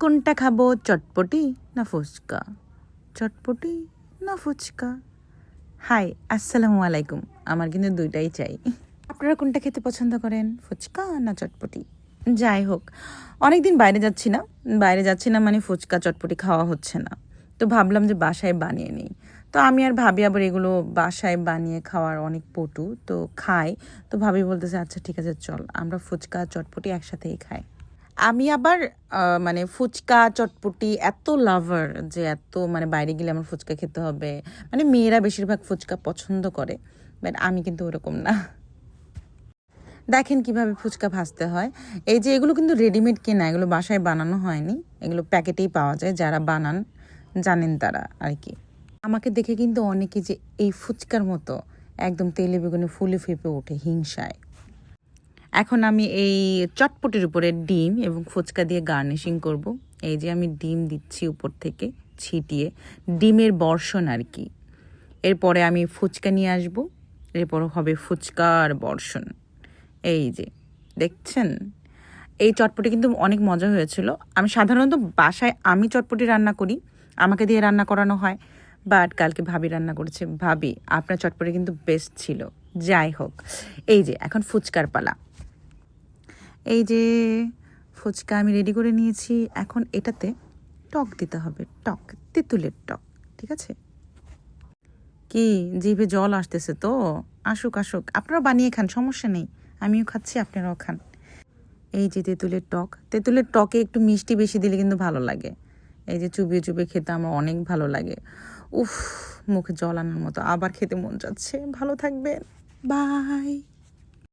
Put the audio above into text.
কোনটা খাবো, চটপটি না ফুচকা? চটপটি না ফুচকা? হাই, আসসালামু আলাইকুম। আমার কিন্তু দুইটাই চাই। আপনারা কোনটা খেতে পছন্দ করেন, ফুচকা না চটপটি? যাই হোক, অনেক দিন বাইরে যাচ্ছি না মানে ফুচকা চটপটি খাওয়া হচ্ছে না। তো ভাবলাম যে বাসায় বানিয়ে নিই। তো আমি আর ভাবি আবার এগুলো বাসায় বানিয়ে খাওয়ার অনেক পটু, তো খাই। তো ভাবি বলতেছে আচ্ছা ঠিক আছে চল আমরা ফুচকা চটপটি একসাথেই খাই। আমি আবার মানে ফুচকা চটপটি এত লাভার যে এত মানে বাইরে গেলে আমার ফুচকা খেতে হবে, মানে মেয়েরা বেশিরভাগ ফুচকা পছন্দ করে, বাট আমি কিন্তু ওরকম না। দেখেন কিভাবে ফুচকা ভাজতে হয়। এই যে এগুলো কিন্তু রেডিমেড কেনা, এগুলো বাসায় বানানো হয়নি, এগুলো প্যাকেটেই পাওয়া যায়, যারা বানান জানেন তারা আর কি। আমাকে দেখে কিন্তু অনেকে যে এই ফুচকার মতো একদম তেলে বেগুনে ফুলে ফেঁপে ওঠে হিংসায়। এখন আমি এই চটপটির উপরে ডিম এবং ফুচকা দিয়ে গার্নিশিং করব। এই যে আমি ডিম দিচ্ছি উপর থেকে ছিটিয়ে, ডিমের বর্ষণ আর কি। এরপরে আমি ফুচকা নিয়ে আসব, এরপর হবে ফুচকার বর্ষণ। এই যে দেখছেন, এই চটপটি কিন্তু অনেক মজা হয়েছিল। আমি সাধারণত বাসায় আমি চটপটি রান্না করি, আমাকে দিয়ে রান্না করানো হয়, বাট কালকে ভাবি রান্না করেছে। ভাবি, আপনার চটপটি কিন্তু বেস্ট ছিল। যাই হোক, এই যে এখন ফুচকার পালা। এই যে ফুচকা আমি রেডি করে নিয়েছি। এখন এটাতে টক দিতে হবে, টক, তেঁতুলের টক। ঠিক আছে? কি জিভে জল আসতেছে তো? আসুক আসুক, আপনারাও বানিয়ে খান, সমস্যা নেই। আমিও খাচ্ছি, আপনারাও খান। এই যে তেঁতুলের টক, তেঁতুলের টকে একটু মিষ্টি বেশি দিলে কিন্তু ভালো লাগে। এই যে চুবিয়ে চুবিয়ে খেতে আমার অনেক ভালো লাগে। উফ, মুখে জল আনার মতো, আবার খেতে মন যাচ্ছে। ভালো থাকবেন, বাই।